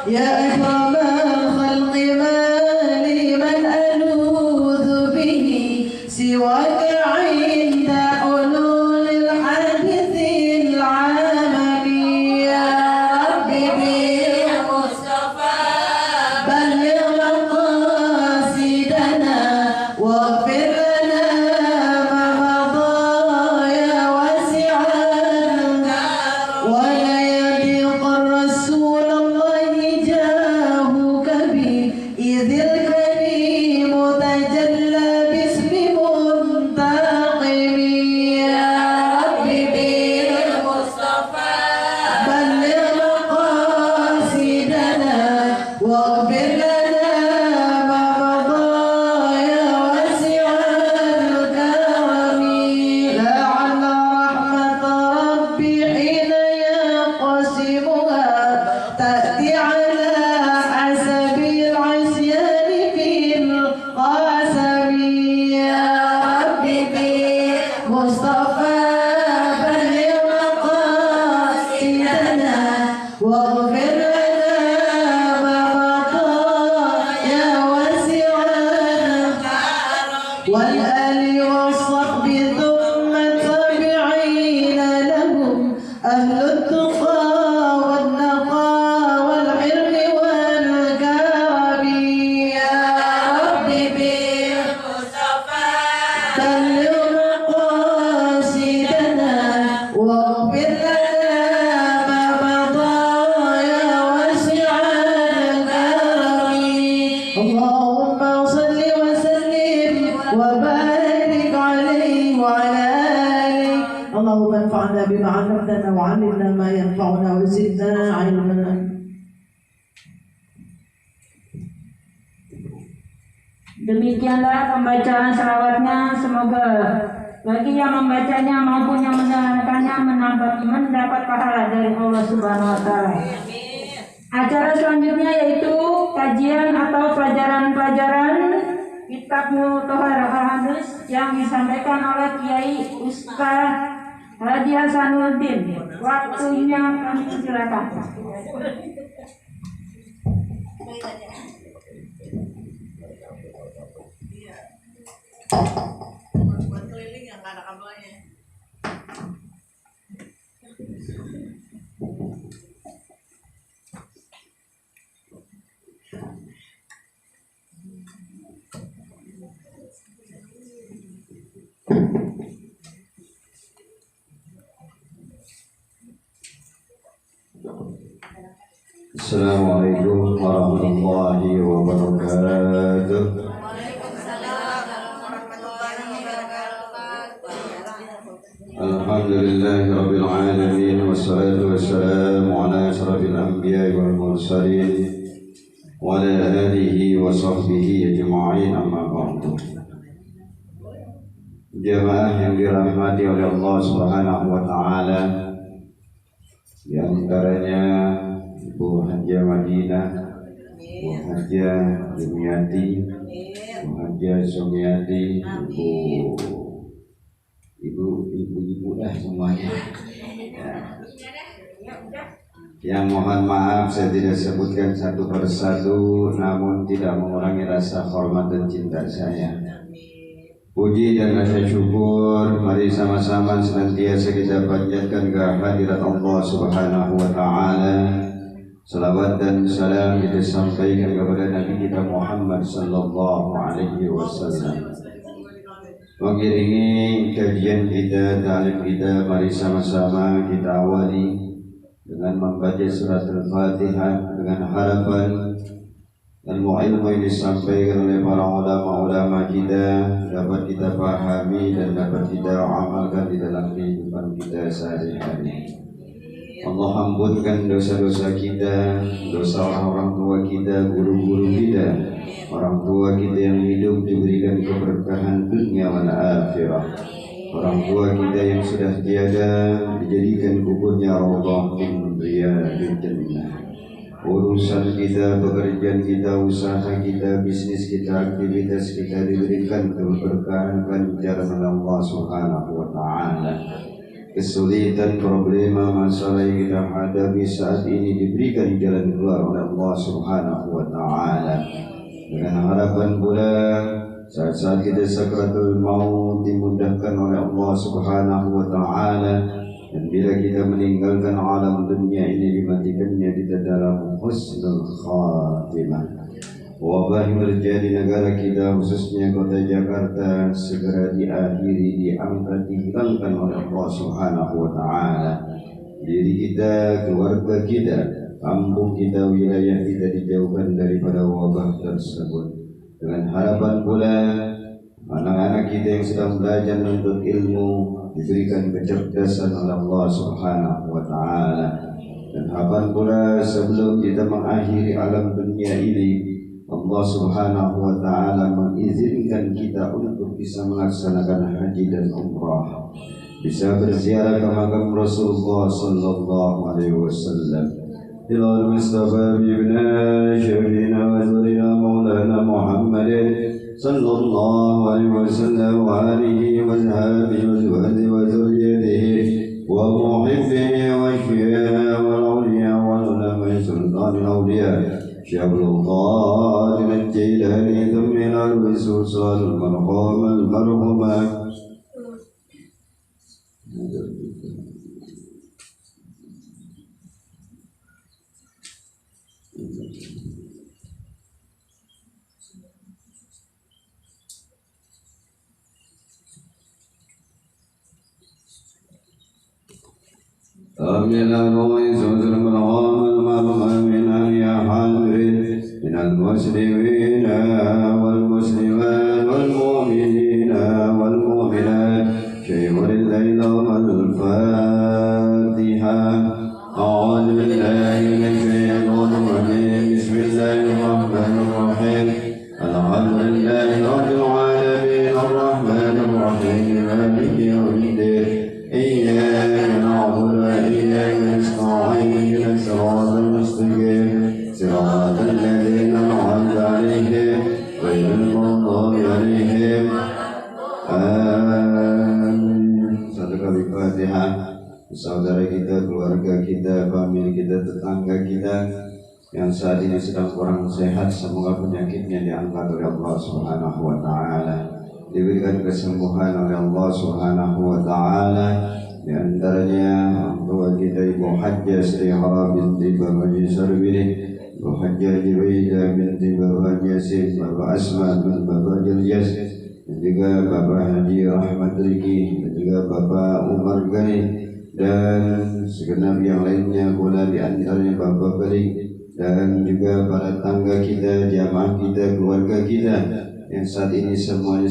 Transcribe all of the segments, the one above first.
يا أكرم الخلق ما لي من ألوذ به سواك عند حلول الحادث العملي يا ربي بالمصطفى بلغ مقاصدنا واغفر لنا ما مضى يا واسع الكرم ولا يضيق الرسول الله جاهك به إذ الكريم تجلى باسم منتقم يا ربي بالمصطفى بلغ مقاصدنا واغفر لنا ما مضى يا واسع الكرم لعل رحمة ربي حين يقسمها تأتي على حسب العصيان في القسم يا ربي بالمصطفى بلغ مقاصدنا واغفر لنا ما مضى يا واسع الكرم والآل والصحب ثم التابعين لهم أهل التقى والنقى والحلم والكرم يا ربي بالمصطفى بلغ مقاصدنا واغفر لنا ما مضى يا واسع الكرم اللهم صل وسلم وبارك عليه وعلى آله اللهم انفعنا بما علمتنا وعلمنا ما ينفعنا وزدنا علما. Demikianlah pembacaan selawatnya, semoga bagi yang membacanya maupun yang mendengarkannya mendapat pahala dari Allah Subhanahu wa taala. Acara selanjutnya yaitu kajian atau pelajaran-pelajaran Kitab Mutahharah Al-Hadis yang disampaikan oleh Kiai Ustaz Haji Hasanuddin. Waktunya kami silakan. Buat keliling yang nggak ada kabelnya. Assalamualaikum warahmatullahi wabarakatuh. Alhamdulillahi rabbil alamin wassalatu wassalamu ala asyrafil anbiya'i wal mursalin wa ala alihi wa sahbihi ajma'in amma ba'du. Jamaah yang dirahmati oleh Allah Subhanahu wa taala, di antaranya Ibu Hajah Madinah, Ibu Hajah Jumiati, Ibu Hajah Sumiati, ibu dah semuanya. Yang mohon maaf saya tidak sebutkan satu persatu, namun tidak mengurangi rasa hormat dan cinta saya. Puji dan rasa syukur mari sama-sama senantiasa kita panjatkan ke hadirat Allah Subhanahu wa taala. Salawat dan salam kita sampaikan kepada Nabi kita Muhammad sallallahu alaihi wasallam. Mengiringi kajian kita, ta'lim kita, mari sama-sama kita awali dengan membaca surat Al-Fatihah dengan harapan ilmu-ilmu yang disampaikan oleh para ulama-ulama kita dapat kita pahami dan dapat kita amalkan di dalam kehidupan kita sehari-hari. Allah ampunkan dosa-dosa kita, dosa orang tua kita, guru-guru kita, orang tua kita yang hidup diberikan keberkahan dunia dan akhirah. Orang tua kita yang sudah tiada dijadikan kuburnya raudhah min riyadil jannah. Urusan kita, pekerjaan kita, usaha kita, bisnis kita, aktivitas kita diberikan keberkahan pancaran Allah Subhanahu wa taala. kesulitan, problema, masalah yang kita hadapi saat ini diberikan jalan keluar oleh Allah Subhanahu wa Ta'ala. Dengan harapan pula saat-saat kita sakratul maut dimudahkan oleh Allah Subhanahu wa Ta'ala, dan bila kita meninggalkan alam dunia ini dimatikannya kita dalam husnul khatimah. Wabah yang terjadi negara kita khususnya kota Jakarta segera diakhiri, diangkat, dihilangkan oleh Allah Subhanahu wa Ta'ala. Diri kita, keluarga kita, kampung kita, wilayah kita dijauhkan daripada wabah tersebut. Dengan harapan pula anak-anak kita yang sedang belajar menuntut ilmu diberikan kecerdasan oleh Allah Subhanahu wa Ta'ala. Dan harapan pula sebelum kita mengakhiri alam dunia ini, Allah Subhanahu wa Ta'ala mengizinkan kita untuk bisa melaksanakan haji dan umrah, bisa berziarah ke makam Rasulullah sallallahu alaihi wasallam. Ila Mustafa bibna syafina wa zurina maulana Muhammadin sallallahu alaihi wasallam wa alihi wa sahbihi wa zuhadi wa zuriyatihi wa muhibbihi wa syia wal awliya wal ulama sultanil awliya Syabul Qadir al-Jilani Thummin al-Wisusal Marhum al-Marhumah. Amin al-Wisusal Marhum al-Marhumah من المسلمين والمسلمات والمؤمنين والمؤمنات شيخ الليل والفاتحة. أعوذ بالله من الشيطان الرجيم. بسم الله الرحمن الرحيم. الحمد لله رب العالمين الرحمن الرحيم مالك يوم الدين. إياك نعبد وإياك نستعين اهدنا الصراط المستقيم صراط الذين أنعمت عليهم غير المغضوب عليهم. Amin. Satu kali Fatihah. Saudara kita, keluarga kita, famili kita, tetangga kita yang saat ini sedang kurang sehat, semoga penyakitnya diangkat oleh Allah Subhanahu wa Ta'ala, diberikan kesembuhan oleh Allah Subhanahu wa Ta'ala. Di antaranya orang tua kita Ibu Hajjah Srihara binti Bapak Haji Sarbini, Ibu Hajjah Jiwaidah binti Bapak Haji Yasin, Bapak Asma bin Bapak Haji Yas, dan juga Bapak Haji Rahmat Riki, dan juga Bapak Umar Gani, dan segenap yang lainnya pula, di antaranya Bapak Balik, dan juga para tangga kita, jamaah kita, keluarga kita yang saat ini semuanya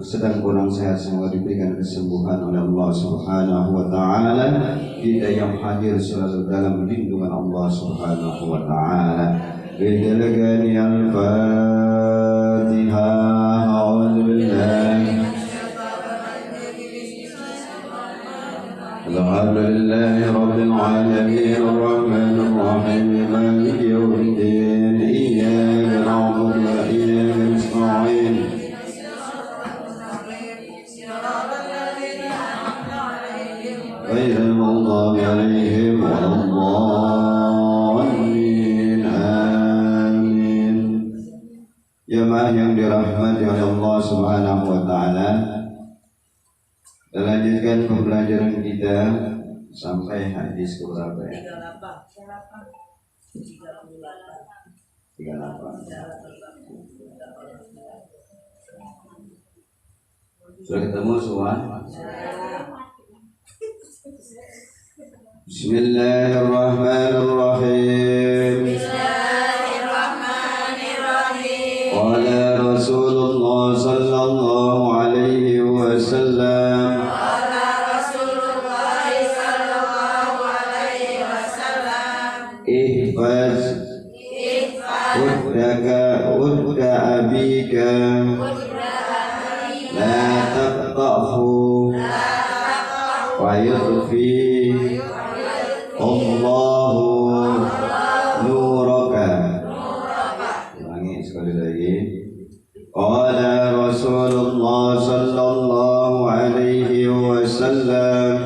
sedang kurang sehat, semoga diberikan kesembuhan oleh Allah Subhanahu wa Ta'ala. Kita yang hadir selalu dalam lindungan Allah Subhanahu wa Ta'ala. Bijalagani al-Fatihah. A'udzu billahi. Alhamdulillahi rabbil alamin arrahmanir rahim maliki yaumiddin. Iyyaka na'budu wa iyyaka nasta'in. Ghairil maghdubi 'alaihim waladdallin. Amin. Jemaah yang dirahmati oleh Allah Subhanahu wa Ta'ala, kita lanjutkan pembelajaran kita sampai hadis ke berapa ya? 38. Sudah ketemu semua? Bismillahirrahmanirrahim. Qala Rasulullah sallallahu alaihi wasallam. Ihfaz udda abika la taqtahu wa yudfi Allahu nuraka. Ulangi sekali lagi. Qala Rasulullah sallallahu alaihi wasallam.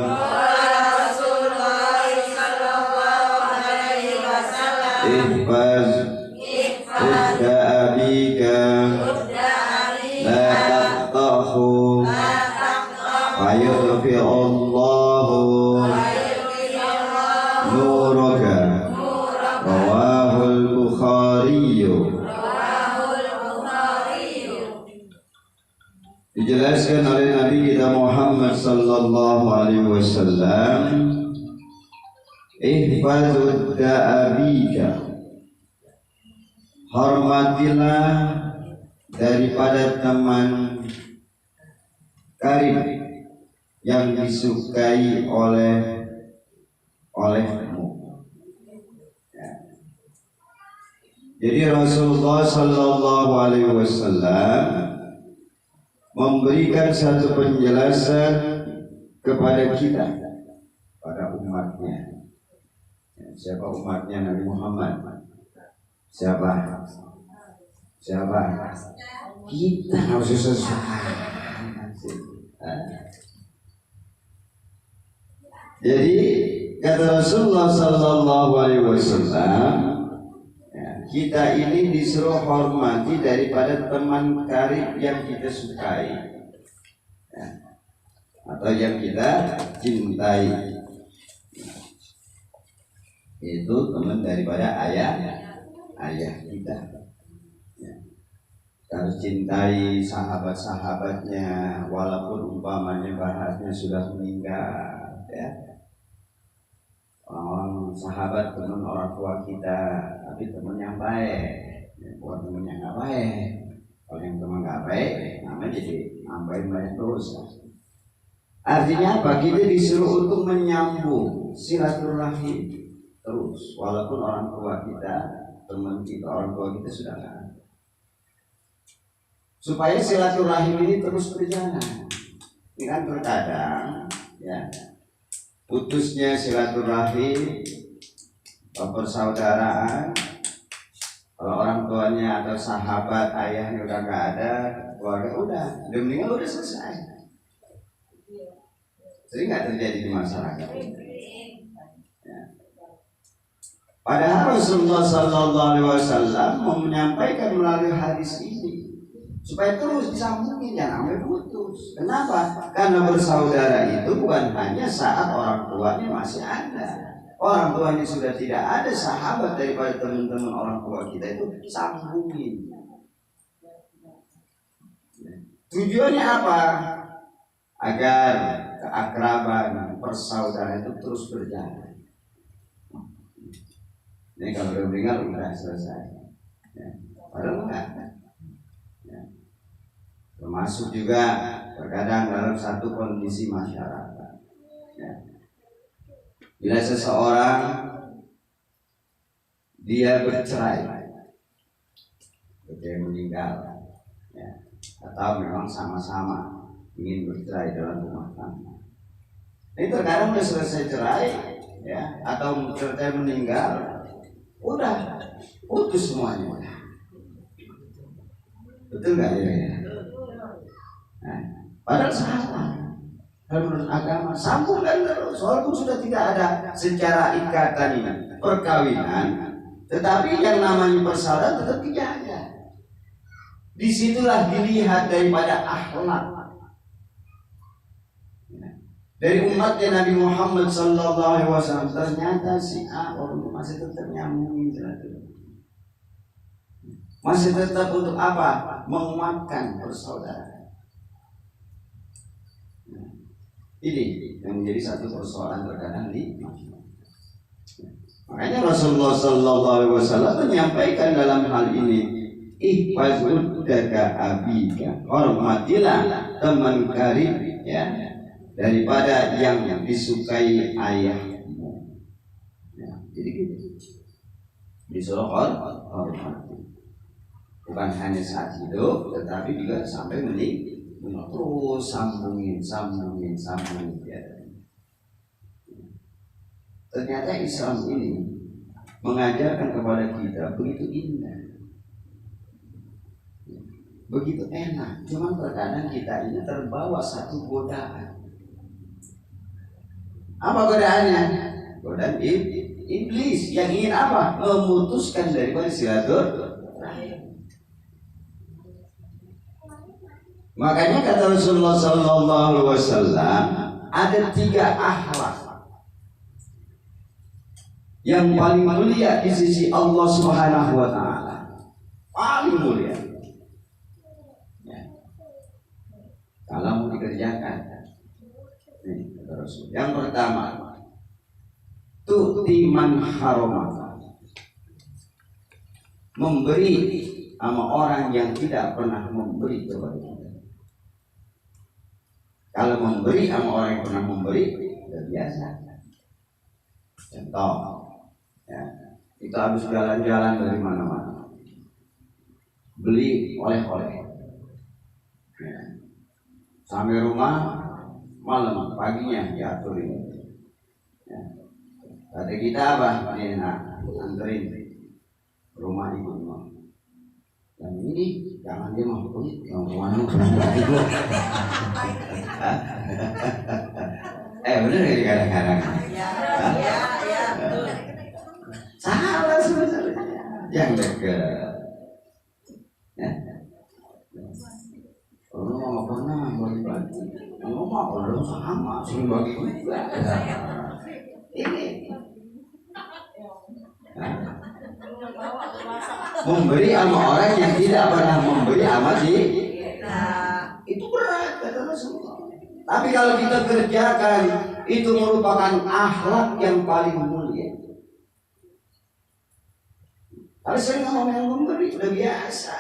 ihfaz udda abika la taqtahu fayudfi'allahu nuraka. Rawahul Bukhari. Dijelaskan oleh Nabi kita Muhammad sallallahu alaihi wasallam, ihfazud da'abika, hormatilah daripada teman karib yang disukai olehmu. Jadi Rasulullah sallallahu alaihi wasallam memberikan satu penjelasan kepada kita, pada umatnya. Siapa umatnya Nabi Muhammad? Siapa? Kita harus sesuai. Jadi kata Rasulullah sallallahu alaihi wasallam, kita ini disuruh hormati daripada teman karib yang kita sukai, atau yang kita cintai. Itu teman daripada ayah kita. Kita harus cintai sahabat-sahabatnya, walaupun umpamanya bahasnya sudah meninggal, ya. Orang sahabat teman orang tua kita, tapi teman yang baik, bukan teman yang nggak baik. Kalau yang teman nggak baik, namanya jadi nambahin terus. Artinya apa? Kita disuruh untuk menyambung silaturahim terus, walaupun orang tua kita, teman kita, orang tua kita sudah nggak ada. Supaya silaturahim ini terus berjalan. Ini kan terkadang, ya, putusnya silaturahim, persaudaraan, kalau orang tuanya atau sahabat ayahnya udah nggak ada, keluarga udah meninggal, udah selesai. Sering nggak terjadi di masyarakat. Ya. Padahal Rasulullah Sallallahu Alaihi Wasallam menyampaikan melalui hadis ini supaya terus disambungin, jangan sampai putus. Kenapa? Karena bersaudara itu bukan hanya saat orang tuanya masih ada. Orang tuanya sudah tidak ada, sahabat daripada teman-teman orang tua kita itu sambungin. Tujuannya apa? Agar keakraban, persaudaraan itu terus berjalan. Ini kalau udah meninggal udah selesai. Ya. Padahal enggak. Ya. Termasuk juga terkadang dalam satu kondisi masyarakat. Ya. Bila seseorang dia bercerai, dia meninggal, ya, atau memang sama-sama ingin bercerai dalam rumah tangga. Ini terkadang udah selesai cerai, ya, atau cerai meninggal, udah putus semuanya. Betul nggak ya? Nah, padahal salah. Kalau menurut agama sambungkan terus, walaupun sudah tidak ada secara ikatan ini perkawinan, tetapi yang namanya persaudaraan tetap dijaga. Disitulah dilihat daripada akhlak. Dari umatnya Nabi Muhammad Sallallahu Alaihi Wasallam, ternyata si A orang masih tetap nyambungin silaturahmi, masih tetap untuk apa? Menguatkan persaudaraan. Ini yang menjadi satu persoalan terkadang di masyarakat. Makanya Rasulullah Sallallahu Alaihi Wasallam menyampaikan dalam hal ini, ihfazud daka abika, hormatilah teman karib, ya, daripada yang disukai ayahmu. Ya, jadi gitu. Disuruh hormati. Bukan hanya saat hidup, tetapi juga sampai meninggal. Terus sambungin ya. Ternyata Islam ini mengajarkan kepada kita begitu indah, begitu enak. Cuma terkadang kita ini terbawa satu godaan. Apa godaannya? Godaan iblis. yang ingin apa? Memutuskan daripada silaturahim. Makanya kata Rasulullah SAW, ada 3 akhlak yang paling mulia di sisi Allah Subhanahu wa Ta'ala. Paling mulia. Ya. Kalau mau dikerjakan, nih, kata Rasul. Yang pertama, tu'ti man harama, memberi sama orang yang tidak pernah memberi kepada kita. Kalau memberi sama orang yang pernah memberi, sudah biasa. Contoh, ya, kita habis jalan-jalan dari mana-mana, beli oleh-oleh, ya. Sampai rumah malam, paginya diaturin. Ya. Kata kita apa? Ini anterin rumah ibu rumah. Dan ini jangan dia mau kulit, yang rumahnya berangkat itu. Bener ya kadang-kadang. Ya, betul. Salah sebenarnya. Yang dekat. Ya. Orang mau pernah bagi-bagi. Orang mau orang sama, sering bagi juga. Ini. Memberi sama orang yang tidak pernah memberi sama kita, itu berat kata Rasulullah. Tapi kalau kita kerjakan, itu merupakan akhlak yang paling mulia. Kalau sering ngomong yang memberi, udah biasa.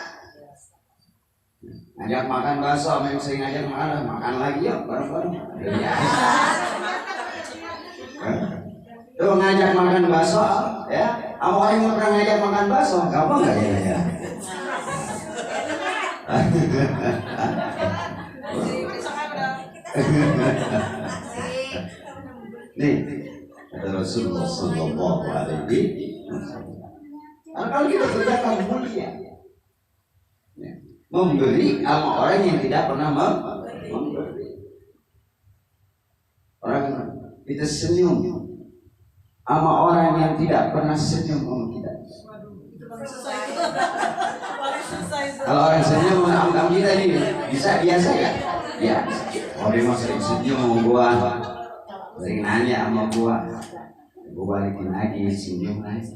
Ngajak makan bakso, yang sering ngajak makan lagi ya, bareng-bareng. Udah biasa. Tuh ngajak makan bakso, ya. Sama orang yang pernah ngajak makan bakso, gampang nggak ya? Nih, kata Rasulullah Sallallahu Alaihi Wasallam. Kalau kita kerjakan mulia, memberi sama orang yang tidak pernah memberi. Orang kita senyum sama orang yang tidak pernah senyum sama kita. Kalau orang senyum sama kita ini bisa biasa ya? Ya. Oh dia mau sering senyum sama gua, sering nanya sama gua balikin lagi senyum lagi.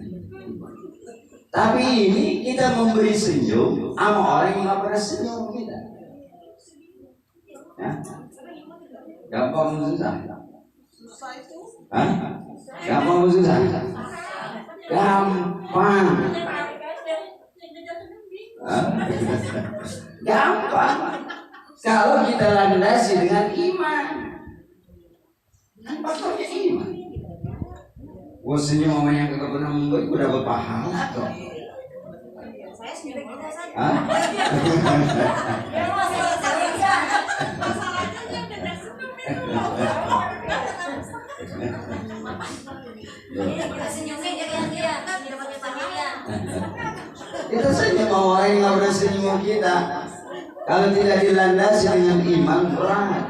Tapi ini kita memberi senyum sama orang yang nggak pernah senyum sama kita. Ya? Gampang susah? Hah? Gampang susah? Gampang. Gampang. Kalau kita landasi dengan iman. Kan faktornya iman. Gua senyum sama yang gak pernah memberi, gua dapat pahala kok. Saya senyum juga saja. Hah? Kita senyum sama orang yang gak pernah senyum sama kita. Kalau tidak dilandasi dengan iman, berat.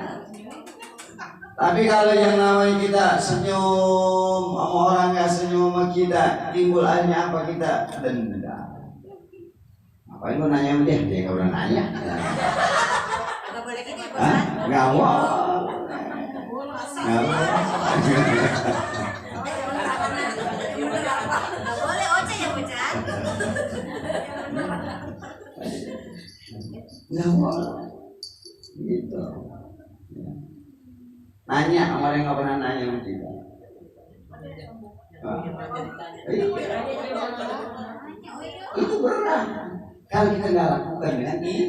Tapi kalau yang namanya kita senyum sama orang yang senyum sama kita, timbul akhirnya apa? Kita dendam. Ngapain lu nanya sama dia? Dia gak pernah nanya. Gak boleh gitu ya, Hah? Gak mau. Gak mau. Gak boleh oce ya bocah. Gak mau. Gitu. Nanya sama orang yang gak pernah nanya sama kita. Itu berat. Kalau kita nggak lakukan dengan ini,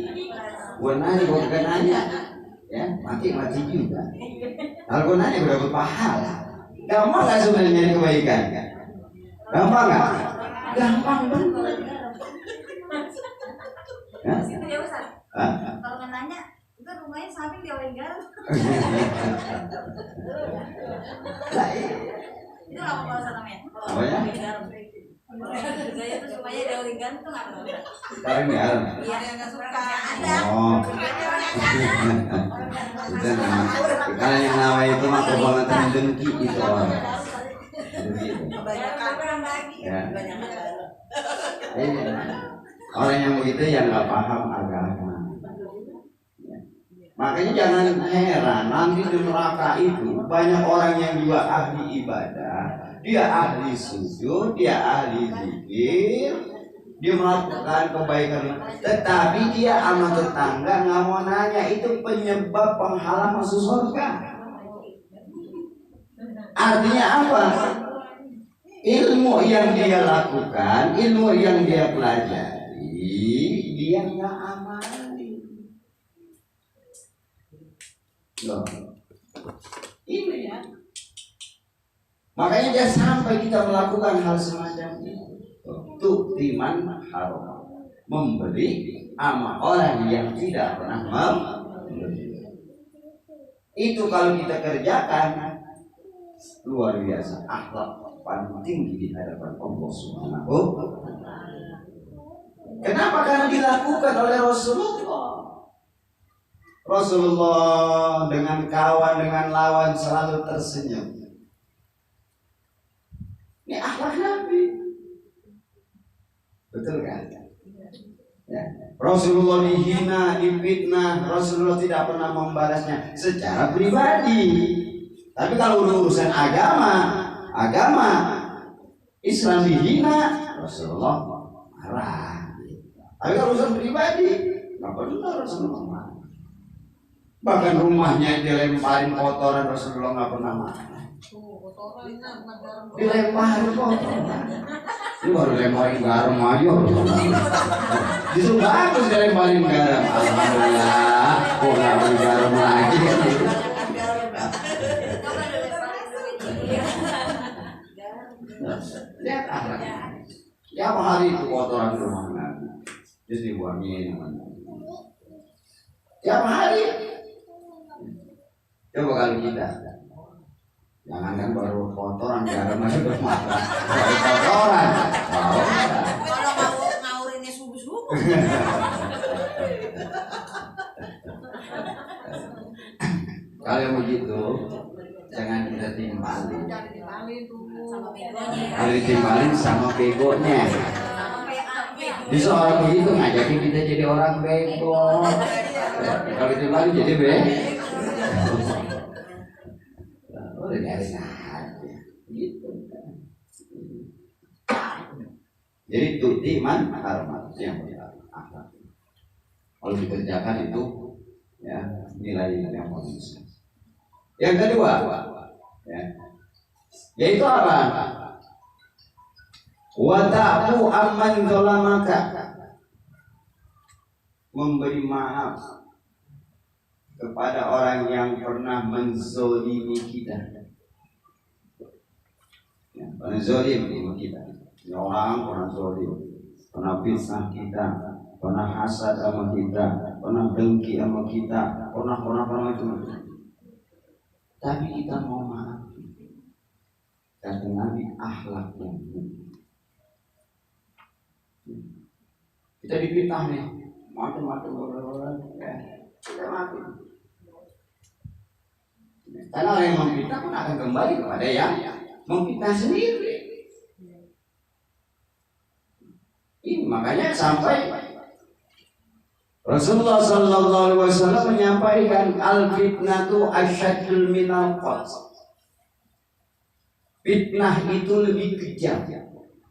gua nanya, gua bukan nanya, ya mati juga. Kalau gua nanya gua dapat pahala. Gampang nggak sebenarnya nyari kebaikan? Gampang nggak? Gampang banget. Kalau nggak nanya, itu rumahnya samping dioleh garam. Itu apa bahasa namanya? Apa ya? Gaya itu supaya dioleh garam itu nggak apa-apa. Sekarang garam. Iya, yang nggak suka ada. Oh. Itu kalau yang nama itu mah kebangetan dengki itu orang. Kebanyakan Ya. Orang yang begitu yang nggak paham agama. Ya. Makanya jangan heran nanti di neraka itu banyak orang yang juga ahli ibadah, dia ahli sujud, dia ahli zikir, dia melakukan kebaikan, tetapi dia sama tetangga nggak mau nanya, itu penyebab penghalang masuk surga. Artinya apa? Ilmu yang dia lakukan, ilmu yang dia pelajari, dia nggak amali. Loh, ini ya. Makanya jangan sampai kita melakukan hal semacam ini. Tuh timan haram, memberi sama orang yang tidak pernah memberi. Itu kalau kita kerjakan luar biasa, akhlak paling tinggi di hadapan Allah Subhanahu wa Ta'ala. Kenapa? Karena dilakukan oleh Rasulullah. Rasulullah dengan kawan, dengan lawan selalu tersenyum. Ini akhlak Nabi. Betul kan? Ya. Rasulullah dihina, difitnah, Rasulullah tidak pernah membalasnya secara pribadi. Tapi kalau urusan agama Islam dihina, Rasulullah marah. Tapi kalau urusan pribadi, nggak pernah Rasulullah marah. Bahkan rumahnya dilemparin kotoran, Rasulullah nggak pernah marah. Dilemparin kotoran. Ini baru lemparin garam aja. Justru bagus dilemparin garam. Alhamdulillah, kok nggak beli garam lagi? Lihat akhlaknya. Tiap hari itu kotoran rumah Nabi, terus dibuangin. Tiap hari. Coba kalau kita, jangankan baru kotoran, garam aja bermasalah. Baru kotoran, Kalau ngawurinnya subuh-subuh. Kalau begitu, jangan kita timbalin. Kalau ditimbalin sama begonya. Bisa orang begitu ngajakin kita jadi orang bego. Kalau ditimbalin jadi bego. Udah biarin aja. Gitu. Jadi tuti man karma yang akhlak. Kalau dikerjakan itu ya nilai yang bagus. Yang kedua, ya, yaitu apa? Wa ta'fu amman zalamaka, memberi maaf kepada orang yang pernah menzolimi kita. Ya, pernah zolim kita. Ya, orang pernah zolim, pernah fitnah kita, pernah hasad sama kita, pernah dengki sama kita, pernah itu. Tapi kita mau maaf. Kata Nabi, akhlak yang baik. Kita dipitnah nih, macam-macam orang, ya, kita mati. Karena orang yang memfitnah pun akan kembali kepada yang memfitnah sendiri. Ini makanya sampai Rasulullah sallallahu alaihi wasallam menyampaikan al-fitnatu asyadul minal qatl. Fitnah itu lebih kejam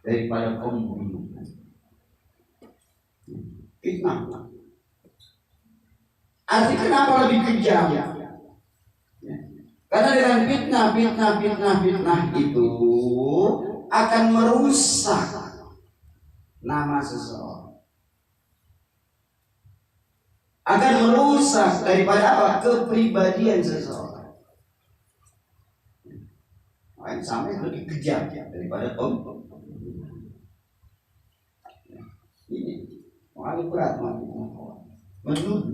daripada pembunuhan. Fitnah. Artinya kenapa lebih kejam? Karena dengan fitnah itu akan merusak nama seseorang. Akan merusak daripada apa? Kepribadian seseorang. Makanya sampai lebih kejam daripada pembunuhan. Ini paling berat menuduh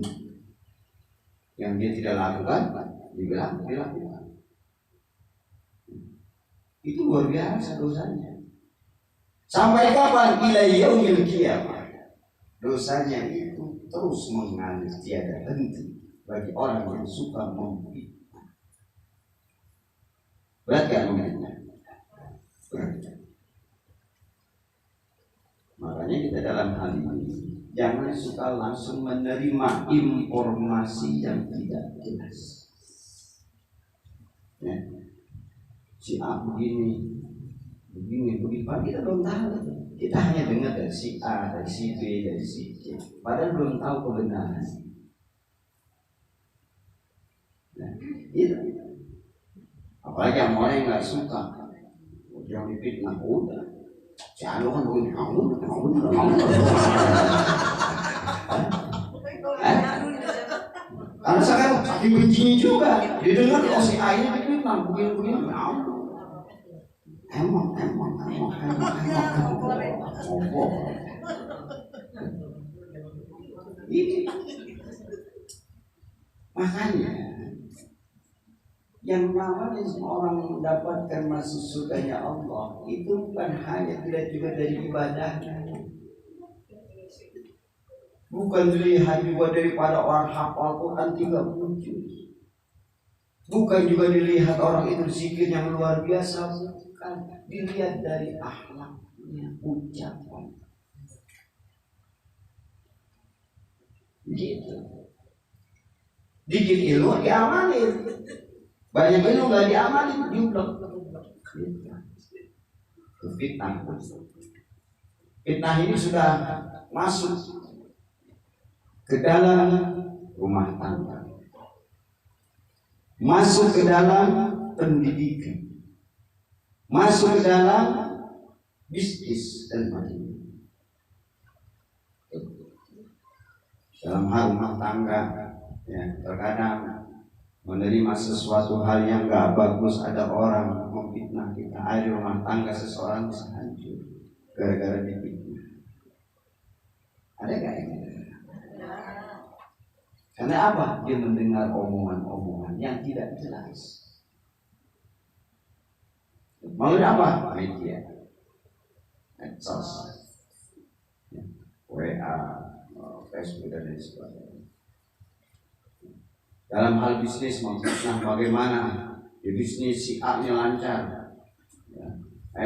yang dia tidak lakukan dibilang dilakukan. Itu luar biasa dosanya. Sampai kapan? Ila yaumil qiyamah. Dosanya itu terus mengalir tiada henti bagi orang yang suka memfitnah. Berat kan memfitnah? Berat. Makanya kita dalam hal ini jangan suka langsung menerima informasi yang tidak jelas. Ya. Si A begini, kita belum tahu. Kita hanya dengar dari si A, dari si B, dari si C. Padahal belum tahu kebenaran. Nah, itu. Apalagi yang orang yang nggak suka, yang difitnah udah. Jangan kan begini, kamu. Karena saya saking bencinya juga, didengar kalau si A ini difitnah begini, emang. Ini makanya yang namanya orang mendapatkan masuk surganya Allah itu bukan hanya tidak juga dari ibadahnya, bukan dilihat juga daripada orang hafal Quran 30 juz, bukan juga dilihat orang itu zikir yang luar biasa, bukan, dilihat dari akhlaknya, ucapan. Gitu. Dikit ilmu diamalin, banyak ilmu nggak diamalin, jublok. Fitnah. Fitnah ini sudah masuk ke dalam rumah tangga, masuk ke dalam pendidikan, masuk ke dalam bisnis dan macam-macam. Dalam hal rumah tangga, ya, terkadang menerima sesuatu hal yang gak bagus, ada orang memfitnah kita, ada rumah tangga seseorang bisa hancur gara-gara difitnah. Ada gak yang karena apa? Dia mendengar omongan-omongan yang tidak jelas. Mau apa? Media, medsos, WA, Facebook dan lain sebagainya. Dalam hal bisnis memfitnah bagaimana di bisnis si A nya lancar, ya.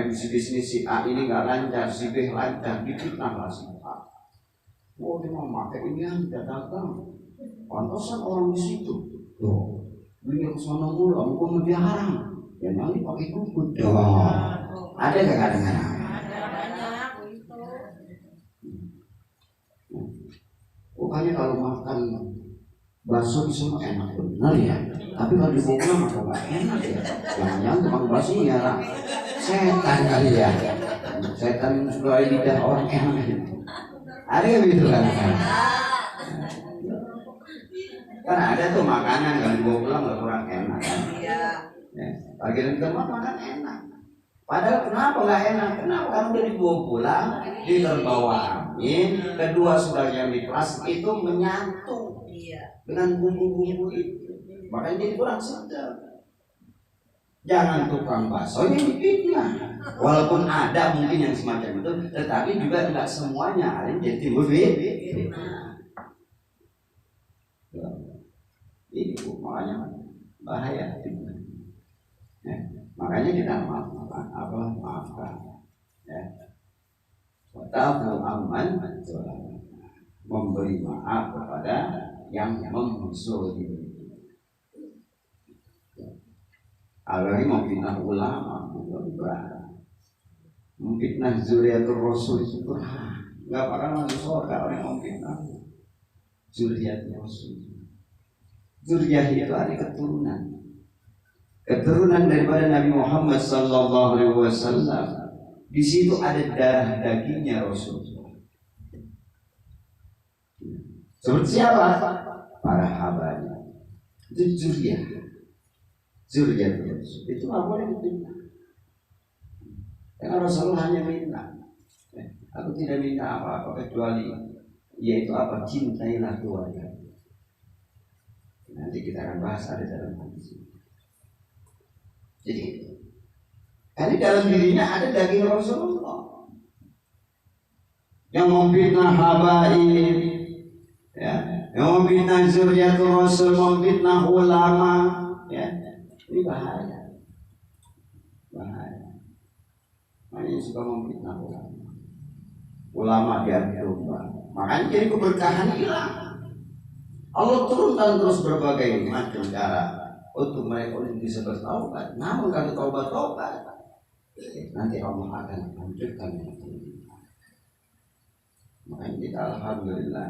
Bisnis si A ini nggak lancar, si B lancar, difitnah lah si A. Oh dia mau pakai ini yang tidak dagang, pantasan orang di situ. Tuh, beli ke sana mulu, aku dia haram. Ya nanti pakai dukun. Ada nggak kadang-kadang? Pokoknya kalau makan bakso di sana enak benar ya, tapi kalau dibawa pulang maka nggak enak ya. Jangan-jangan tukang bakso nyala setan kali ya, setan suka lidah orang enak. Ada yang gitu kan? Kan ada tuh makanan kalau dibawa pulang nggak kurang enak kan? Ya, bagian tempat makan enak. Padahal kenapa nggak enak? Kenapa? Karena udah dibawa pulang, diterbawa angin, kedua sudah yang di plastik itu menyatu dengan bumbu-bumbu itu, makanya jadi kurang sedap. Jangan tukang bakso ini difitnah, walaupun ada mungkin yang semacam itu, tetapi juga tidak semuanya ada yang jadi timbul fitnah. Ini makanya bahaya fitnah. Ya, makanya kita maafkan, ya. Watafu aman, memberi maaf kepada yang memusuhi. Apalagi memfitnah ulama, memfitnah zuriatul rasul itu berat. Nggak bakal masuk surga orang yang memfitnah zuriatul rasul. Zuriat itu ada keturunan daripada Nabi Muhammad sallallahu alaihi wasallam. Di situ ada darah dagingnya Rasulullah. Seperti siapa? Para habaib. Itu zuriat Rasul. Itu nggak boleh dipitnah. Karena Rasulullah hanya minta, aku tidak minta apa-apa kecuali yaitu apa? Cintailah keluarga. Nanti kita akan bahas ada dalam hadis ini. Jadi karena dalam dirinya ada daging Rasulullah yang memfitnah habaib, ya, yang memfitnah zuriatul Rasul, memfitnah ulama, ya, ini bahaya. Makanya suka memfitnah ulama. ulama diadu domba. Makanya jadi keberkahan hilang. Allah turunkan terus berbagai macam cara untuk mereka bisa bertaubat. Namun kalau taubat, nanti Allah akan lanjutkan itu. Makanya kita alhamdulillah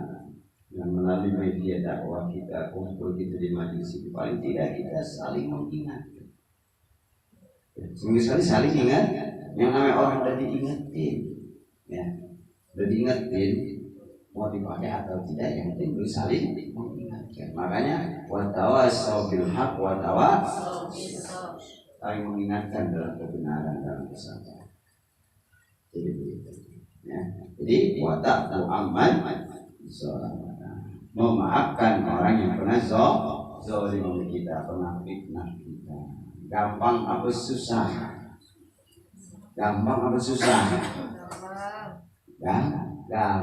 dengan melalui media dakwah kita kumpul gitu di majelis ini, paling tidak kita saling mengingatkan. Sekali saling ingat, yang namanya orang udah diingetin, ya, udah diingetin, mau dipakai atau tidak, yang penting boleh saling mengingatkan. Makanya watawasau bil haq watawasau saling mengingatkan dalam kebenaran dalam kesabaran. Jadi begitu. Ya. Jadi wataku aman seorang memaafkan orang yang pernah zalim kita, pernah fitnah kita. Gampang apa susah? Gampang apa susah? Gampang.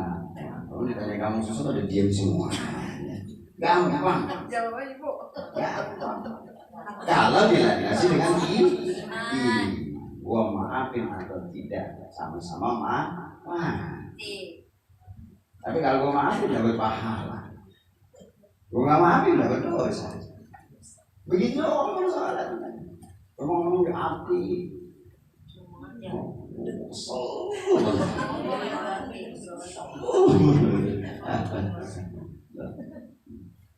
Kalau ditanya kamu susah, udah diam semua. Gampang. Jawab aja, Bu. Kalau dikasih dengan gua maafin atau tidak, sama-sama maaf. Tapi kalau gua maafin dapat pahala, gua nggak maafin dapat dosa. Begitu orang soalnya. Ngomong di hati.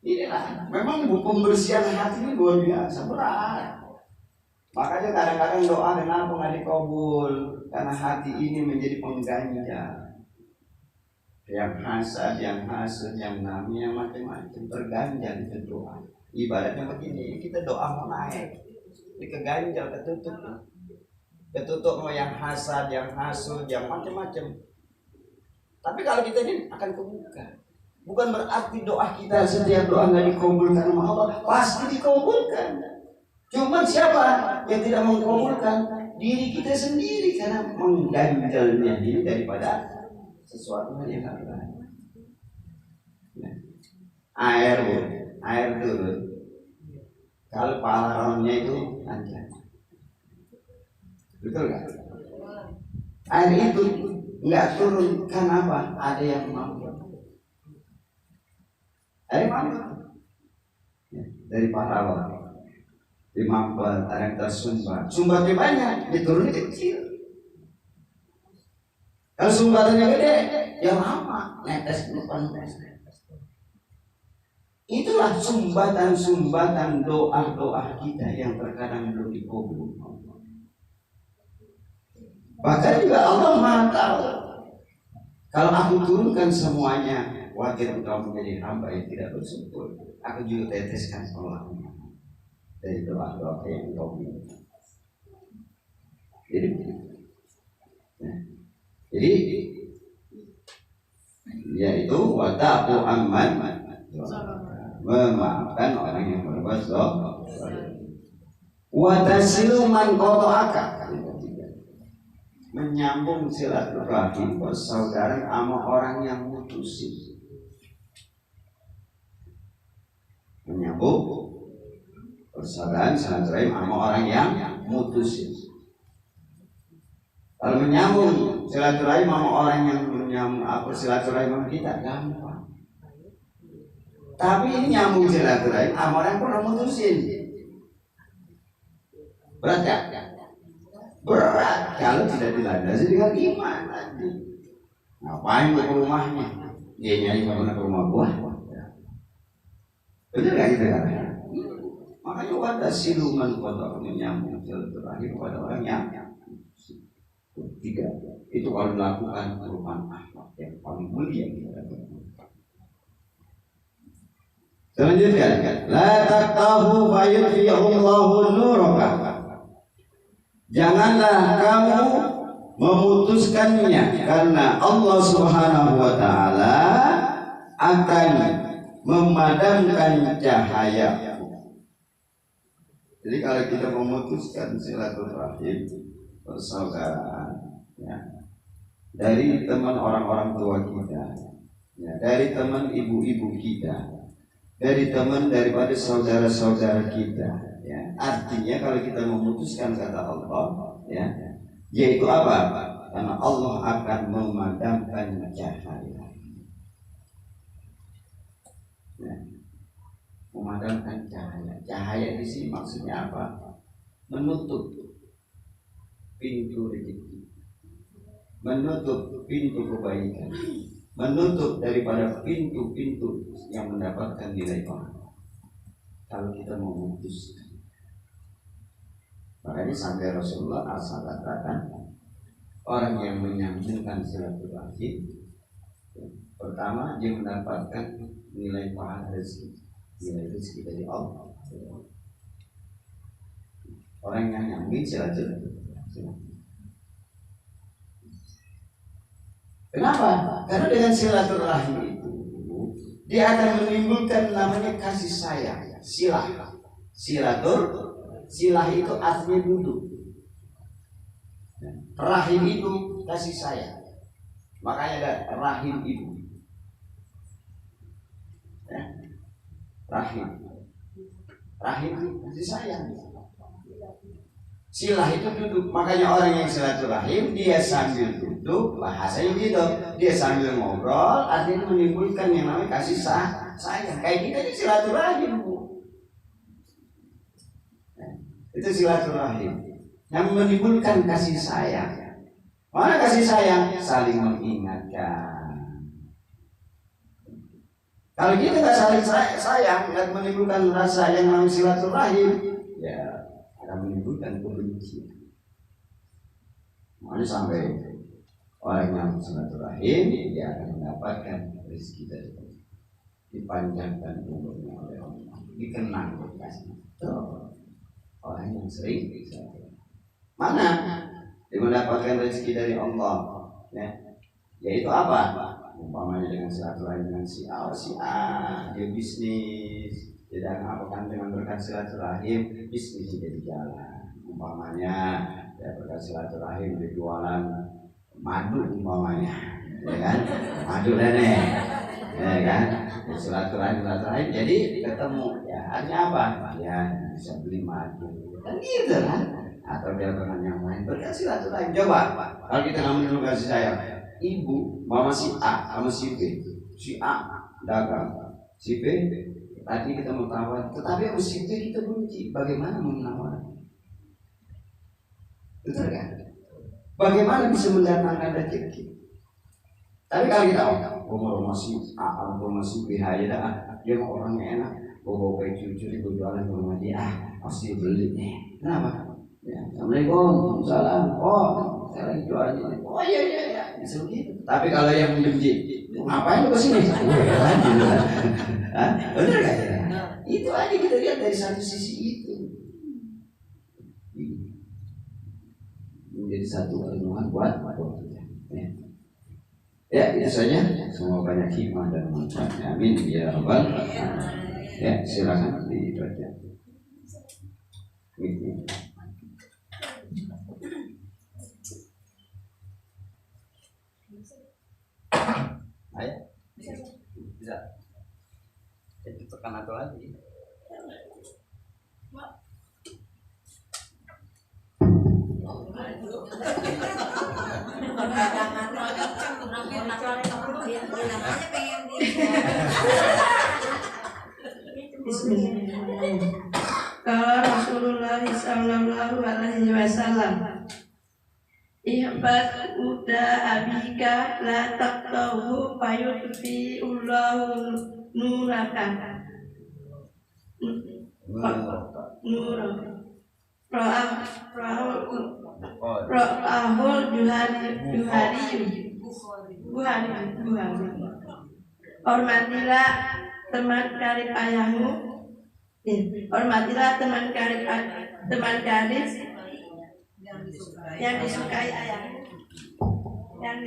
Inilah, memang pembersihan hati ini luar biasa berat. Makanya kadang-kadang doa kenapa nggak dikabul? Karena hati ini menjadi pengganjal. Yang hasad, yang hasud, yang namanya macam-macam terganjal itu doa. Ibaratnya begini, kita doa mau naik, dikeganjal, ketutup mau yang hasad, yang hasud, yang macam-macam. Tapi kalau kita ini akan kebuka. Bukan berarti doa kita setiap doa nggak dikabulkan sama Allah, pasti dikabulkan. Cuma siapa yang tidak mengabulkan? Diri kita sendiri, karena mengganjalnya diri daripada sesuatu yang lain. Ya. Air turun. Kalau pahlawannya itu lancar. Betul nggak? Air itu nggak turun karena apa? Ada yang mampu. Ada yang mampu. Ya, dari pahlawan. Dimampat, ada yang tersumbat. Sumbatnya banyak, diturunnya kecil. Kalau sumbatannya gede, ya lama, netes depan netes. Itulah sumbatan-sumbatan doa-doa kita yang terkadang belum dikabul. Bahkan juga Allah Maha tahu. Kalau aku turunkan semuanya, wajar engkau menjadi hamba yang tidak bersyukur. Aku juga teteskan Allah dari doa-doa yang engkau minta. Jadi yaitu wataku aman, memaafkan orang yang berbuat dosa. Watasilu man qata'aka, menyambung silaturahim persaudaraan sama orang yang mutusin. Menyambung persaudaraan silaturahim sama orang yang mutusin. Kalau menyambung silaturahim sama orang yang menyambung silaturahim sama kita gampang. Tapi ini nyambung silaturahim sama orang yang pernah mutusin. Berat ya? Berat kalau tidak dilandasi dengan iman nanti. Ngapain ke rumahnya? Dia nyari ke rumah gua. Betul nggak gitu kan? Makanya wadah siluman kotor menyambung silaturahim kepada orang yang tiga. Itu kalau dilakukan perubahan akhlak yang paling mulia kita lakukan. Selanjutnya, la taqtahu fayudfiyahullahu nuraka. Janganlah kamu memutuskannya, karena Allah Subhanahu wa taala akan memadamkan cahaya. Jadi kalau kita memutuskan silaturahim persaudaraan, ya, dari teman orang-orang tua kita, ya, dari teman ibu-ibu kita, dari teman daripada saudara-saudara kita, ya. Artinya kalau kita memutuskan kata Allah, ya, yaitu apa? Karena Allah akan memadamkan cahaya. Ya. Memadamkan cahaya. Cahaya di sini maksudnya apa? Menutup pintu rezeki, menutup pintu kebaikan, menutup daripada pintu-pintu yang mendapatkan nilai pahala. Kalau kita memutuskan, makanya sampai Rasulullah asal katakan orang yang menyambungkan silaturahim, pertama dia mendapatkan nilai pahala nilai rezeki dari Allah. Orang yang nyambung silaturahim. Kenapa? Karena dengan silaturahim itu dia akan menimbulkan namanya kasih sayang. Silah itu artinya duduk. Rahim itu kasih sayang. Makanya ada rahim ibu. Ya. Rahim itu kasih sayang. Silah itu duduk. Makanya orang yang silaturahim dia sambil duduk, bahasanya gitu. Dia sambil ngobrol, artinya menimbulkan yang namanya kasih sayang. Kayak kita ini silaturahim, Bu. Itu silaturahim yang menimbulkan kasih sayang. Mana kasih sayang? Saling mengingatkan. Kalau kita nggak saling sayang, nggak menimbulkan rasa yang namanya silaturahim, ya akan menimbulkan kebencian. Makanya sampai orang yang silaturahim dia akan mendapatkan rezeki dari Allah, dipanjangkan umurnya oleh Allah, dikenang kasih. Orang yang sering silaturahim. Mana dia mendapatkan rezeki dari Allah, ya, yaitu apa? Umpamanya dengan silaturahim dengan si A, dia bisnis. Tidak apa-apa dengan berkat silaturahim bisnis jadi jalan. Umpamanya ya berkat silaturahim dia jualan madu umpamanya, ya kan? Madu nenek, ya kan? Silaturahim jadi ketemu. Ya artinya apa? Ya bisa beli madu, kan gitu kan? Atau dia dengan yang lain berkat silaturahim. Coba kalau kita nggak menemukan kasih sayang, ibu mama si A sama si B, si A dagang, si B tadi kita mau tawar, tetapi musim itu kita benci. Bagaimana menawar? Betul kan? Bagaimana bisa mendatangkan rezeki? Tapi kalau kita masih A, masih B aja dah. Dia orangnya enak, bawa cucu jualan ke rumah dia, pasti beli. Kenapa? Ya, Assalamualaikum, salam. Oh, saya lagi jualan ini. Oh iya, bisa begitu. Tapi kalau yang benci, ngapain lu kesini? Benar gak ya? Itu aja kita lihat dari satu sisi itu. Menjadi satu renungan buat kita. Ya, itu saja. Semoga banyak hikmah dan manfaatnya. Amin. Ya Rabbal Alamin. Ya, silakan dibaca. Ayo, bisa. Jadi tekan atau lagi. Bismillahirrahmanirrahim. Kalau Rasulullah sallallahu alaihi wasallam, ihbat uda abika la taqtahu fayutfi ullahu nurakan Ra'ahul Buhari. Hormatilah teman karib ayahmu. Hormatilah teman karib yang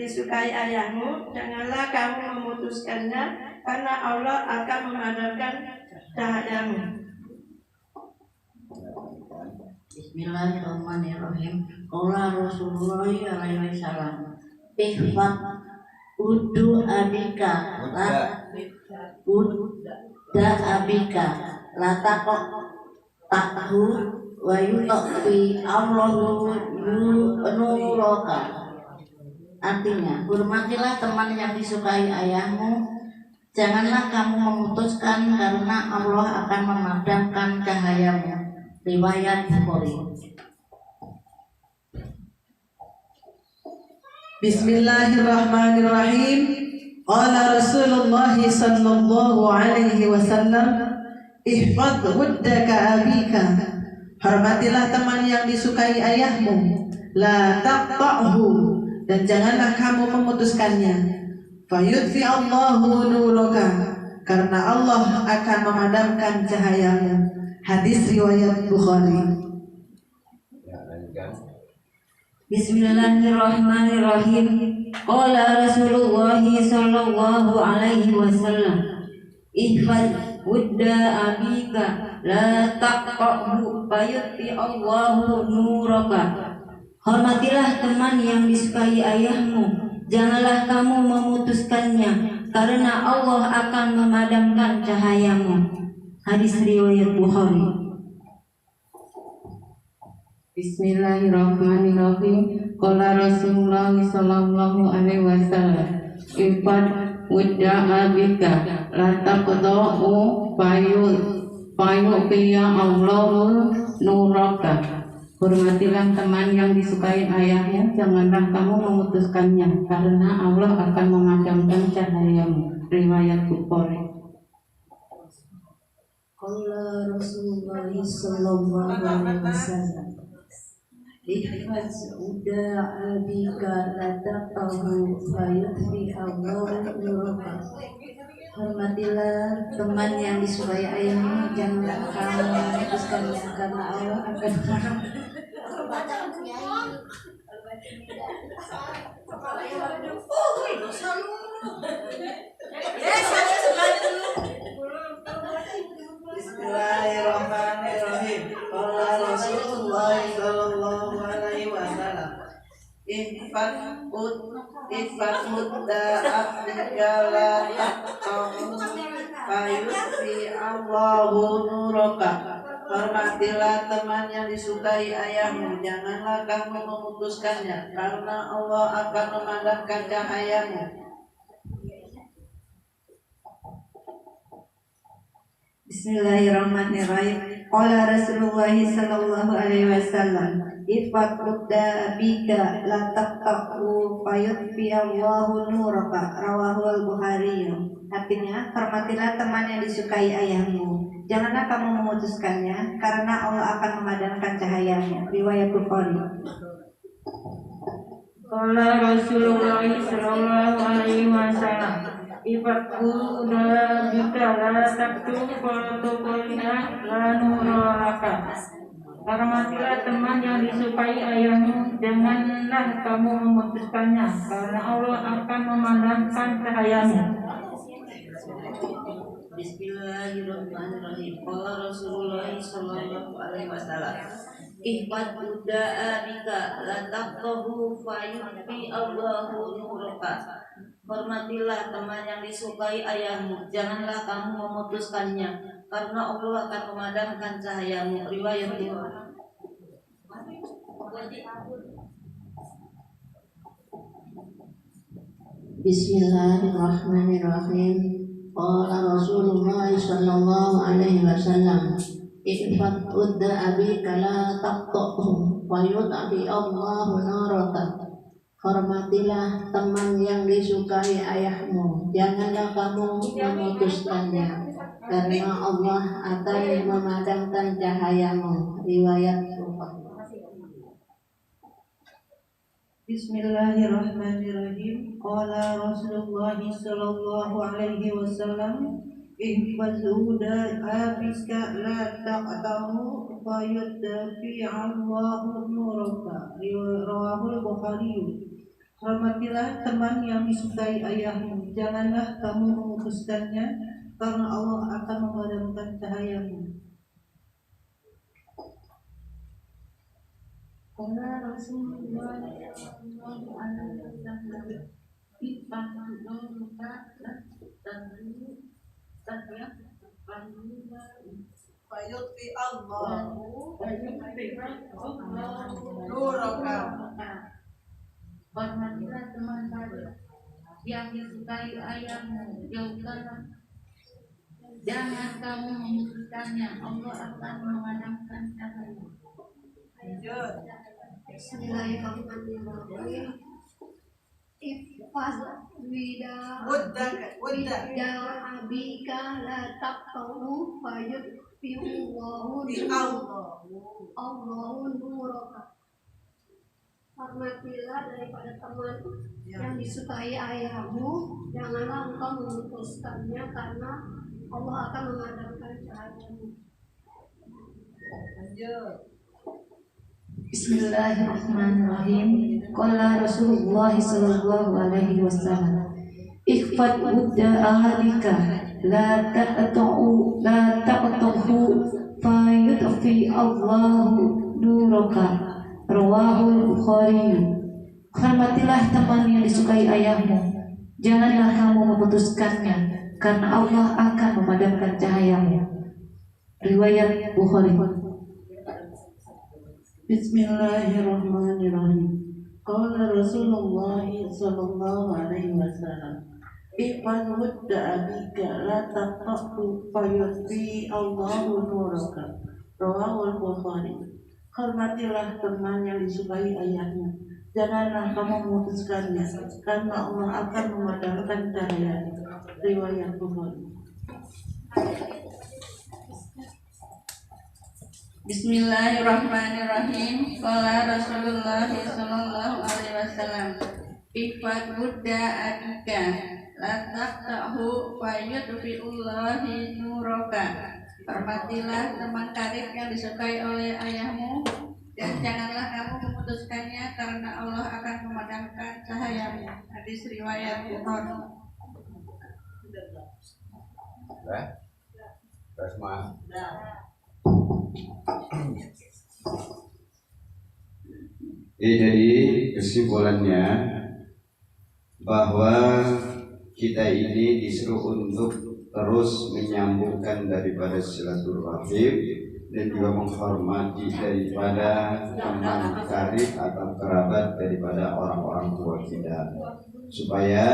disukai ayahmu. Janganlah kamu memutuskannya, karena Allah akan memadamkan cahayamu. Bismillahirrahmanirrahim. Qala Rasulullah alaihi wasallam, ihfad udu abika la taqok takhu wa yuqfi Allahu nuraka Artinya, hormatilah teman yang disukai ayahmu. Janganlah kamu memutuskan karena Allah akan memadamkan cahayamu. Riwayat Bukhari. Bismillahirrahmanirrahim. Qala Rasulullah sallallahu alaihi wasallam, ihfadz wuddaka abika. Hormatilah teman yang disukai ayahmu. La taqta'hu, dan janganlah kamu memutuskannya. Fayudfi Allahu nuraka, karena Allah akan memadamkan cahayamu. Hadis riwayat Bukhari. Bismillahirrahmanirrahim. Qala Rasulullah sallallahu alaihi wasallam, ihfaz wudda abika la taqta'hu fayudfi Allahu nuraka. Hormatilah teman yang disukai ayahmu, janganlah kamu memutuskannya, karena Allah akan memadamkan cahayamu. Hadis riwayat Bukhari. Bismillahirrahmanirrahim. Qala Rasulullah sallallahu alaihi wasallam, ifad wudda abika la taqta'u fayu'tiya Allahu nuraka. Hormatilah teman yang disukai ayahmu, janganlah kamu memutuskannya, karena Allah akan memadamkan cahayamu. Riwayat Bukhari. Qala Rasulullah sallallahu alaihi wasallam, ihfaz wudda abika la taqta'hu fayudfi Allahu nuraka. Hormatilah teman yang disukai ayahmu, janganlah kamu memutuskannya, karena Allah akan Bismillahirrahmanirrahim. Qala Rasulullah sallallahu alaihi wasallam, ihfaz wudda abika la taqta'hu fayudfi Allahu nuraka. Hormatilah teman yang disukai ayahmu, janganlah kamu memutuskannya, karena Allah akan memadamkan cahayamu. Bismillahirrahmanirrahim. Qala Rasulullah sallallahu alaihi wasallam, ifat wudda abika la taqta'u fayudfi Allahu nuraka. Rawahu al-Bukhari. Artinya, hormatilah teman yang disukai ayahmu, janganlah kamu memutuskannya, karena Allah akan memadamkan cahayamu. Riwayat Bukhari. Qala Rasulullah sallallahu alaihi wasallam, ifatu udah bika la taktu protokolnya la nuraka. Hormatilah teman yang disukai ayahmu, janganlah kamu memutuskannya, karena Allah akan memadamkan cahayamu. Bismillahirrahmanirrahim. Qala Rasulullah sallallahu alaihi wasallam, ihfad wudda abika la taqta'hu fayudfi Allahu nuraka. Hormatilah teman yang disukai ayahmu, janganlah kamu memutuskannya, karena Allah akan memadamkan cahayamu. Riwayat Bukhari. Bismillahirrahmanirrahim. Qala Rasulullah sallallahu alaihi wasallam, ihfad wudda abika la taqta'hu fayudfi Allahu nuraka. Hormatilah teman yang disukai ayahmu, janganlah kamu memutuskannya, karena Allah akan memadamkan cahayamu. Riwayat Bukhari. Bismillahirrahmanirrahim. Qala Rasulullah sallallahu alaihi wasallam, ihfaz wudda abika la taqta'hu fayudfi Allahu nuraka. Rawahu al-Bukhari. Hormatilah teman yang disukai ayahmu, janganlah kamu memutuskannya, karena Allah akan memadamkan cahayamu. Qala Rasulullah sallallahu alaihi wasallam, ifatu nuraka la taqta'hu Fayudfi Allahu nuraka. Hormatilah teman baik yang disukai ayahmu, jauhkanlah. Jangan kamu memutuskannya, Allah akan memadamkan cahaya. Bismillahirrahmanirrahim. Ifaz wida abika la taqtahu fayutfi'ullahu Allahu nuraka. Hormatilah daripada teman yang disukai ayahmu, janganlah engkau memutuskannya karena Allah akan memadamkan cahayamu. Bismillahirrahmanirrahim. Qala Rasulullah sallallahu alaihi wasallam, "Ikhfat wudda ahlika la taqta'u fayudfi Allahu nuraka." Rawahul Bukhari. Hormatilah teman yang disukai ayahmu, janganlah kamu memutuskannya karena Allah akan memadamkan cahayamu. Riwayat Bukhari. Bismillahirrahmanirrahim. Qala Rasulullah sallallahu alaihi wasallam, "Ifaz wudda abika la taqta'u fayudfi Allahu nuraka." Rawahul Bukhari. Hormatilah teman yang disukai ayahmu, janganlah kamu memutuskannya karena Allah akan memadamkan cahayanya. Riwayat Bukhari. Bismillahirrahmanirrahim. Qala Rasulullah sallallahu alaihi wasallam, "Ifat wudda abika la taqtahu fayudfi'ullahi nuraka." Hormatilah teman karib yang disukai oleh ayahmu, dan janganlah kamu memutuskannya karena Allah akan memadamkan cahayamu. Hadis riwayat Bukhari. Jadi kesimpulannya bahwa kita ini disuruh untuk terus menyambungkan daripada silaturahim dan juga menghormati daripada teman karib atau kerabat daripada orang-orang tua kita, supaya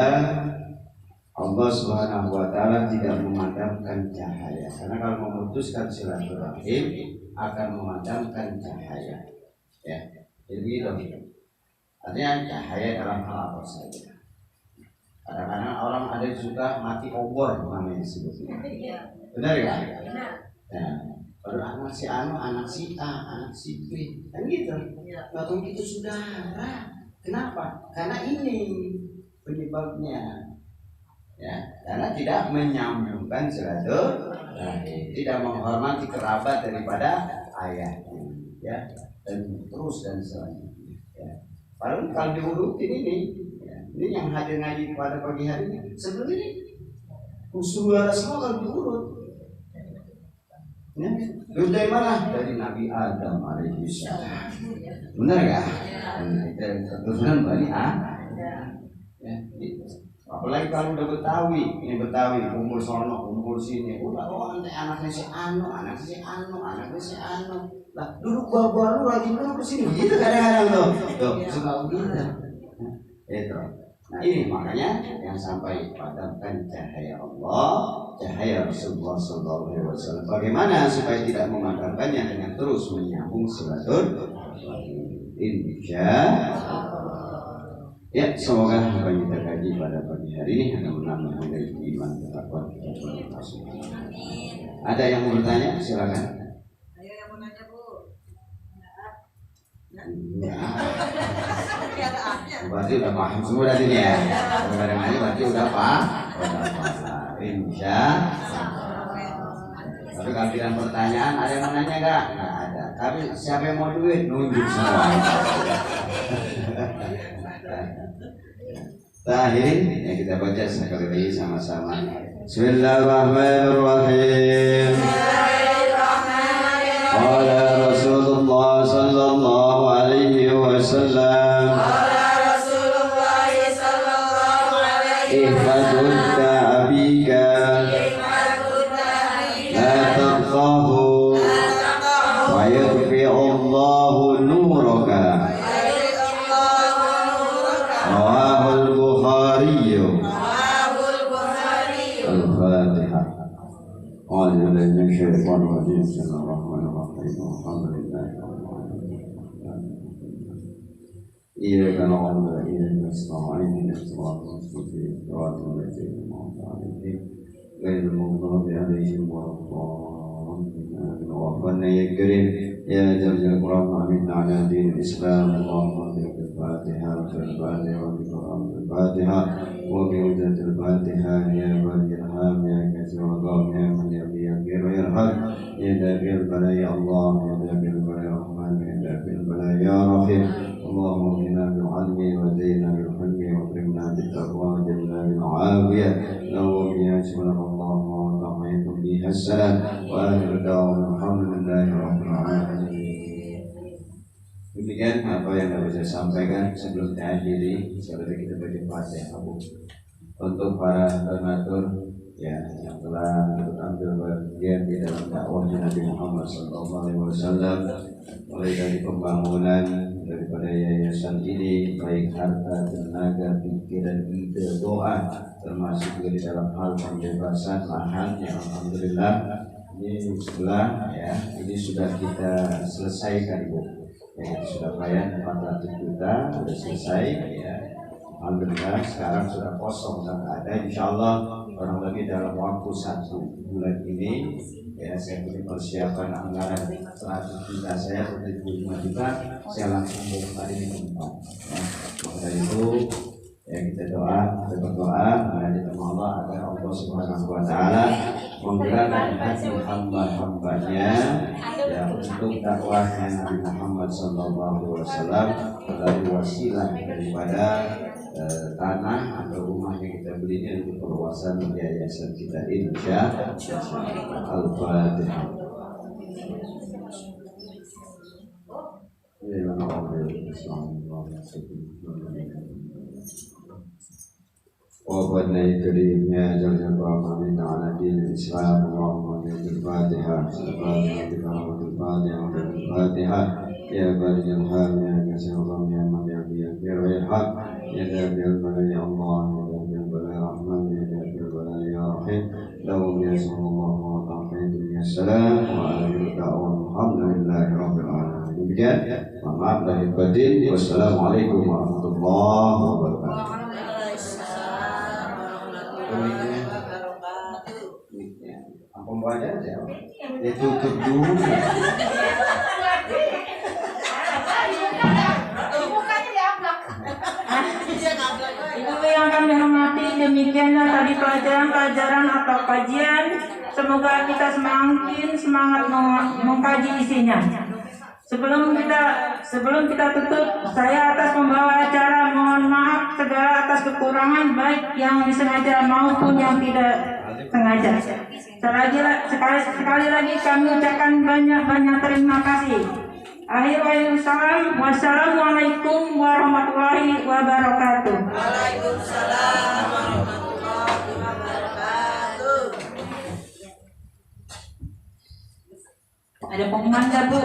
Allah Subhanahu wa taala tidak memadamkan cahaya. Karena kalau memutuskan silaturahim akan memadamkan cahaya. Ya. Jadi itu. Artinya cahaya dalam hal apa saja. Kadang-kadang orang ada yang suka mati obor namanya disebutnya. Benar ya? Ya. Kalau anak si anu, anak si A, anak si B, kan gitu. Kalau itu saudara. Kenapa? Karena ini penyebabnya. Ya, karena tidak menyambungkan silaturahim, tidak menghormati kerabat daripada ayahnya, ya, dan terus dan selanjutnya. Ya. Padahal kalau diurutin ini yang hadir ngaji pada pagi hari ini, sebelum ini usul semua kalau diurut. Ya, dari mana? Dari Nabi Adam alaihissalam. Benar ya? Dan keturunan Bani Adam. Ya, gitu. Apalagi kalau udah Betawi, ini Betawi, kumpul sono, kumpul sini, udah anaknya si Anu, anaknya si Anu. Lah, duduk baru lagi duduk sini, gitu kadang-kadang tuh, suka begitu. Itu. Nah ini makanya yang sampai padamkan cahaya Allah, cahaya Rasulullah SAW. Bagaimana supaya tidak memadamkannya dengan terus menyambung silaturahim. Insyaallah. Ya, semoga apa yang kita kaji pada pagi hari ini akan menambah dari iman ketakwaan kita. Ada yang mau bertanya? Silakan. Ayo yang mau nanya, Bu. Berarti udah paham semua dari ini ya. Kadang ini berarti udah paham. Insya. Tapi kalau tidak pertanyaan, ada yang mau nanya nggak? Nggak ada. Tapi siapa yang mau duit nunjuk semua. Terakhir yang kita baca sekali lagi sama-sama. Bismillahirrahmanirrahim. Qala Rasulullah sallallahu alaihi wasallam. Ihfadudda abika la taqtahu wa yudfi Allahu nuraka. Bukhari. Al-Fatihah. أعوذ بالله من الشيطان الرجيم بسم الله الرحمن الرحيم الحمد لله رب العالمين إياك نعبد وإياك نستعين اهدنا الصراط المستقيم صراط الذين أنعمت عليهم غير المغضوب عليهم ولا الضالين ربنا يا كريم يا ذا القرآن أمنا على دين الإسلام اللهم بك الفاتحة والفاتحة والقرآن الفاتحة وبوجة الفاتحة يا ولي الحام يا كثير الغم يا من يغفر ويرحم يا دافع البلايا الله يا دافع البلايا الرحمن يا دافع البلايا يا رحيم اللهم اغننا بالعلم وزينا بالحلم واكرمنا بالتقوى وجعلنا بالعافية اللهم يا سبحان الله وتعيط بها السلام وآخر دعوانا الحمد لله رب العالمين. Demikian apa yang dapat saya sampaikan sebelum diakhiri. Saudara kita baca Fatihah untuk para donatur ya yang telah ambil bagian di dalam dakwah Nabi Muhammad SAW, mulai dari pembangunan daripada yayasan ini, baik harta, tenaga, pikiran, ide, doa, termasuk juga di dalam hal pembebasan lahan yang alhamdulillah ini sebelah ya ini sudah kita selesaikan Bu. Ya, itu sudah bayar 400 juta sudah selesai ya. Alhamdulillah sekarang sudah kosong dan ada. Insyaallah kurang lebih dalam waktu 1 bulan ini ya saya punya persiapan anggaran 100 juta saya 75 juta saya langsung bongkar ini ke depan ya. Maka itu ya kita berdoa menghadap Allah agar Allah Subhanahu wa taala menggerakkan hati hamba-hambanya ya untuk dakwahnya Nabi Muhammad sallallahu alaihi wasallam melalui wasilah daripada tanah atau rumah yang kita beli ini untuk perluasan yayasan kita insya Al-Fatihah. وقد كريم يا ذا الجلال من على دين الإسلام اللهم الفاتحة الفاتحة يا بارئ الحال يا كثير الرحم يا من يغفر ويرحم يا دافع البلاء يا الله يا دافع البلاء يا رحمن يا دافع البلاء يا رحيم لهم يسر الله وتعطيت من السلام وآخر دعوانا الحمد لله رب العالمين. Demikian, maaf lahir batin. Wassalamualaikum warahmatullahi wabarakatuh. Pembaca aja, ya tutup dulu. Ibu yang kami hormati, demikianlah tadi pelajaran atau kajian. Semoga kita semakin semangat mengkaji isinya. Sebelum kita tutup, saya atas pembawa acara mohon maaf segala atas kekurangan baik yang disengaja maupun yang tidak sengaja. Sekali lagi kami ucapkan banyak terima kasih. Akhirul salam, wassalamualaikum warahmatullahi wabarakatuh. Waalaikumsalam warahmatullahi wabarakatuh. Ada pengumuman nggak Bu?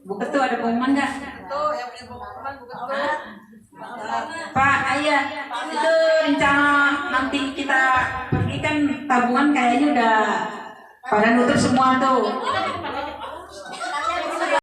Bu Ketua ada pengumuman nggak? Tuh yang punya pengumuman bukan tuh. Pak Ayah, itu rencana nanti kita pergi kan tabungan kayaknya udah pada nutup semua tuh.